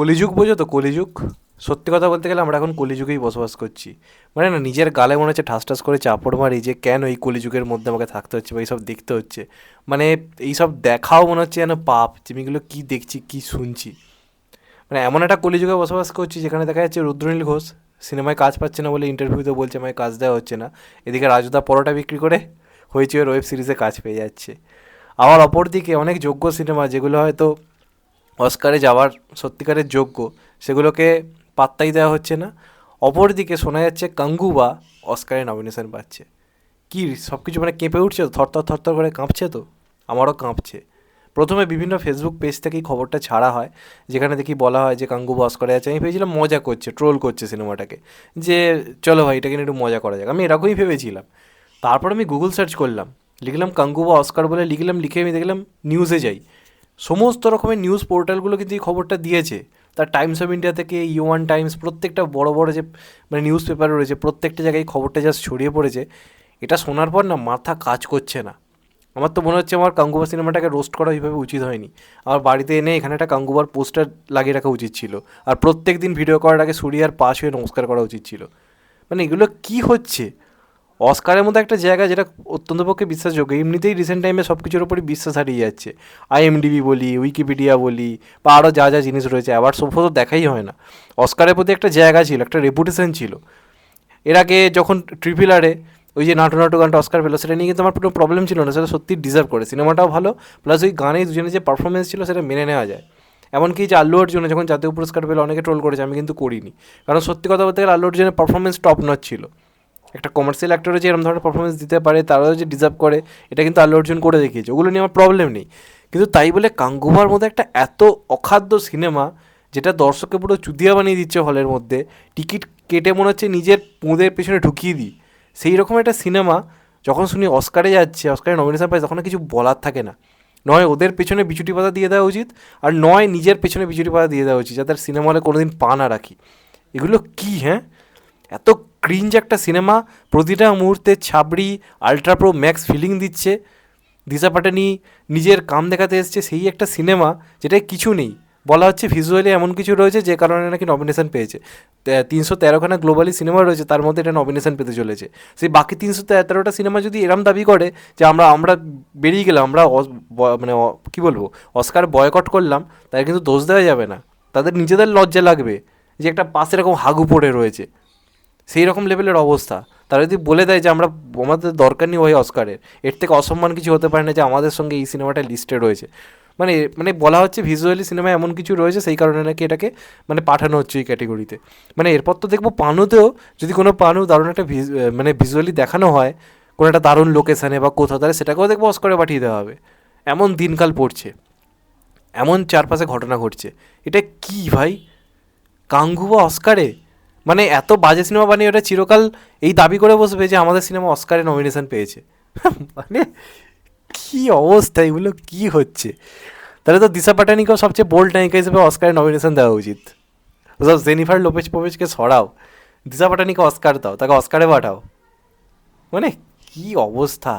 কলিযুগ বোঝো তো, কলিযুগ। সত্যি কথা বলতে গেলে আমরা এখন কলিযুগেই বসবাস করছি। মানে না, নিজের গালে মনে হচ্ছে ঠাস ঠাস করে চাপড় মারি যে কেন এই কলিযুগের মধ্যে আমাকে থাকতে হচ্ছে বা এইসব দেখতে হচ্ছে। মানে এইসব দেখাও মনে হচ্ছে যেন পাপ, যে আমি এগুলো কী দেখছি কী শুনছি। মানে এমন একটা কলিযুগে বসবাস করছি যেখানে দেখা যাচ্ছে রুদ্রনীল ঘোষ সিনেমায় কাজ পাচ্ছে না বলে ইন্টারভিউতে বলছে আমায় কাজ দেওয়া হচ্ছে না, এদিকে রাজুদা পরোটা বিক্রি করে হইচইয়ের ওয়েব সিরিজে কাজ পেয়ে যাচ্ছে। আবার অপরদিকে অনেক যোগ্য সিনেমা যেগুলো হয়তো অস্কারে যাওয়ার সত্যিকারের যোগ্য, সেগুলোকে পাত্তাই দেওয়া হচ্ছে না। অপরদিকে শোনা যাচ্ছে কাঙ্গুবা অস্কারে নমিনেশন পাচ্ছে। কি সব কিছু মানে কেঁপে উঠছে তো, থরথর থরথর করে কাঁপছে তো। আমারও কাঁপছে। প্রথমে বিভিন্ন ফেসবুক পেজ থেকেই খবরটা ছাড়া হয়, যেখানে দেখি বলা হয় যে কাঙ্গুবা অস্কারে আছে। আমি ভেবেছিলাম মজা করছে, ট্রোল করছে সিনেমাটাকে, যে চলো ভাই এটাকে নিয়ে একটু মজা করা যাক, আমি এরকমই ভেবেছিলাম। তারপর আমি গুগল সার্চ করলাম, লিখলাম কাঙ্গুবা অস্কার বলে লিখলাম, লিখে আমি দেখলাম নিউজে যাই, সমস্ত রকমের নিউজ পোর্টালগুলো কিন্তু এই খবরটা দিয়েছে। তার টাইমস অফ ইন্ডিয়া থেকে ইউয়ান টাইমস, প্রত্যেকটা বড় বড় যে মানে নিউজ পেপার রয়েছে প্রত্যেকটা জায়গায় খবরটা জাস্ট ছড়িয়ে পড়েছে। এটা শোনার পর না মাথা কাজ করছে না। আমার তো মনে হচ্ছে আমার কাঙ্গুবা সিনেমাটাকে রোস্ট করা ওইভাবে উচিত হয়নি। আমার বাড়িতে এনে এখানে একটা কাঙ্গুবার পোস্টার লাগিয়ে রাখা উচিত ছিল, আর প্রত্যেক দিন ভিডিও করার আগে সুরিয়ার পাশ হয়ে নমস্কার করা উচিত ছিল। মানে এগুলো কি হচ্ছে? অস্কারের মতো একটা জায়গা যেটা অত্যন্ত পক্ষে বিশ্বাসযোগ্য, এমনিতেই রিসেন্ট টাইমে সব কিছুর ওপরই বিশ্বাস হারিয়ে যাচ্ছে। আইএমডিবি বলি, উইকিপিডিয়া বলি, বা আরও যা যা জিনিস রয়েছে, অ্যাওয়ার্ড সব তো দেখাই হয় না। অস্কারের প্রতি একটা জায়গা ছিল, একটা রেপুটেশন ছিল। এর আগে যখন ট্রিপল আরে ওই যে নাটু নাটু গানটা অস্কার পেলো, সেটা নিয়ে কিন্তু আমার কোনো প্রবলেম ছিল না, সেটা সত্যি ডিজার্ভ করে, সিনেমাটাও ভালো, প্লাস ওই গানে দুজনের যে পারফরমেন্স ছিল সেটা মেনে নেওয়া যায়। এমনকি যে আল্লু অর্জুনে যখন জাতীয় পুরস্কার পেলো অনেকে ট্রোল করেছে, আমি কিন্তু করিনি, কারণ সত্যি কথা বলতে গেলে আল্লু অর্জুনের পারফরমেন্স টপ নচ ছিল। একটা কমার্শিয়াল অ্যাক্টরও যে এরকম ধরনের পারফরমেন্স দিতে পারে, তারাও যে ডিজার্ভ করে, এটা কিন্তু আল্লু অর্জুন করে দেখিয়েছে, ওগুলো নিয়ে আমার প্রবলেম নেই। কিন্তু তাই বলে কাঙ্গুবার মধ্যে একটা এত অখাদ্য সিনেমা, যেটা দর্শককে পুরো চুদিয়া বানিয়ে দিচ্ছে হলের মধ্যে, টিকিট কেটে মনে হচ্ছে নিজের পুঁদের পেছনে ঢুকিয়ে দিই, সেই রকম একটা সিনেমা যখন শুনি অস্কারে যাচ্ছে, অস্কারে নমিনেশন পাই, তখন কিছু বলার থাকে না। নয় ওদের পেছনে বিচুটি পাতা দিয়ে দেওয়া উচিত, আর নয় নিজের পেছনে বিচুটি পাতা দিয়ে দেওয়া উচিত, যাতে সিনেমা হলে কোনো দিন পা না রাখি। এগুলো কী হ্যাঁ? এত ক্রিঞ্জ একটা সিনেমা, প্রতিটা মুহূর্তে ছাবড়ি আলট্রা প্রো ম্যাক্স ফিলিং দিচ্ছে। দিশা পাটানি নিজের কাম দেখাতে এসছে, সেই একটা সিনেমা যেটায় কিছু নেই, বলা হচ্ছে ভিজুয়ালি এমন কিছু রয়েছে যে কারণে নাকি নমিনেশন পেয়েছে। 313খানা গ্লোবালি সিনেমা রয়েছে, তার মধ্যে এটা নমিনেশন পেতে চলেছে। সেই বাকি 313টা সিনেমা যদি এরম দাবি করে যে আমরা আমরা বেরিয়ে গেলাম, আমরা মানে কী বলবো, অস্কার বয়কট করলাম, তাই কিন্তু দোষ দেওয়া যাবে না। তাদের নিজেদের লজ্জা লাগবে যে একটা পাশে এরকম হাগু পড়ে রয়েছে, সেই রকম লেভেলের অবস্থা। তারা যদি বলে দেয় যে আমরা, আমাদের দরকার নেই ওই অস্কারের, এর থেকে অসম্মান কিছু হতে পারে না যে আমাদের সঙ্গে এই সিনেমাটা লিস্টে রয়েছে। মানে মানে বলা হচ্ছে ভিজুয়ালি সিনেমায় এমন কিছু রয়েছে, সেই কারণে নাকি এটাকে মানে পাঠানো হচ্ছে এই ক্যাটেগরিতে। মানে এরপর তো দেখবো পানুতেও, যদি কোনো পানু দারুণ একটা মানে ভিজুয়ালি দেখানো হয় কোনো একটা দারুণ লোকেশানে বা কোথাও, তাহলে সেটাকেও দেখবো অস্কারে পাঠিয়ে দেওয়া হবে। এমন দিনকাল পড়ছে, এমন চারপাশে ঘটনা ঘটছে। এটা কি ভাই? কাঙ্গুবা অস্কারে, মানে এত বাজে সিনেমা বানিয়ে ওটা চিরকাল এই দাবি করে বসবে যে আমাদের সিনেমা অস্কারে নমিনেশন পেয়েছে। মানে কী অবস্থা, এগুলো কী হচ্ছে? তাহলে তো দিশা পাটানিকেও সবচেয়ে বোল্ড নায়িকা হিসেবে অস্কারে নমিনেশন দেওয়া উচিত। ওসব জেনিফার লোপেজ পোপেজকে সরাও, দিশা পাটানিকে অস্কার দাও, তাকে অস্কারে পাঠাও। মানে কী অবস্থা!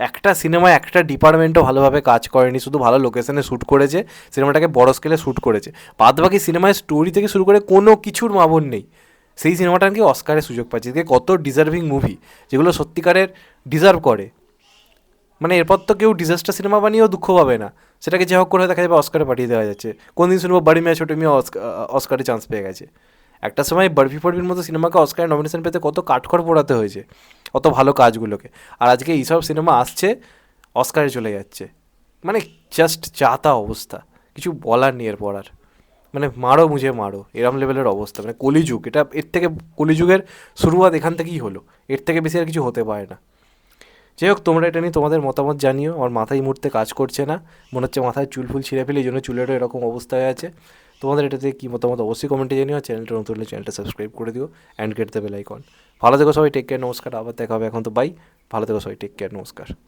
একটা সিনেমায় একটা ডিপার্টমেন্টও ভালোভাবে কাজ করেনি, শুধু ভালো লোকেশনে শ্যুট করেছে, সিনেমাটাকে বড় স্কেলে শ্যুট করেছে, বাদ বাকি সিনেমায় স্টোরি থেকে শুরু করে কোনো কিছুর মাবন নেই। সেই সিনেমাটা নাকি অস্কারের সুযোগ পাচ্ছে, এদিকে কত ডিজার্ভিং মুভি যেগুলো সত্যিকারের ডিজার্ভ করে। মানে এরপর তো কেউ ডিজাস্টার সিনেমা বানিয়েও দুঃখ পাবে না, সেটাকে যে হোক করে দেখা যাবে অস্কারে পাঠিয়ে দেওয়া যাচ্ছে। কোন দিন শুনবো বাড়ি মেয়ে ছোটো মেয়ে অস্কারে চান্স পেয়ে গেছে। একটা সময় বরফি ফরফির মতো সিনেমাকে অস্কারে নমিনেশন পেতে কত কাঠখড় পোড়াতে হয়েছে অত ভালো কাজগুলোকে, আর আজকে এইসব সিনেমা আসছে অস্কারে চলে যাচ্ছে। মানে জাস্ট যা অবস্থা, কিছু বলার নেই এরপর আর। মানে মারো মুঝে মারো, এরম লেভেলের অবস্থা। মানে কলিযুগ এটা, এর থেকে কলিযুগের শুরুয়াত এখান থেকেই হলো, এর থেকে বেশি আর কিছু হতে পারে না। যাই হোক, তোমরা এটা নিয়ে তোমাদের মতামত জানিও। আমার মাথায় এই মুহূর্তে কাজ করছে না, মনে হচ্ছে মাথায় চুল ফুল ছিঁড়ে ফেলে, এই জন্য চুলেরও এরকম অবস্থা হয়ে আছে। তোমাদের এটাতে কী মতামত অবশ্যই কমেন্টে জানিও। চ্যানেলটা নতুন হলে চ্যানেলটা সাবস্ক্রাইব করে দিও and get the bell icon. ভালো থেকো সবাই, টেক কেয়ার, নমস্কার। আবার দেখা হবে, এখন তো বাই। ভালো থেকো সবাই, টেক কেয়ার, নমস্কার।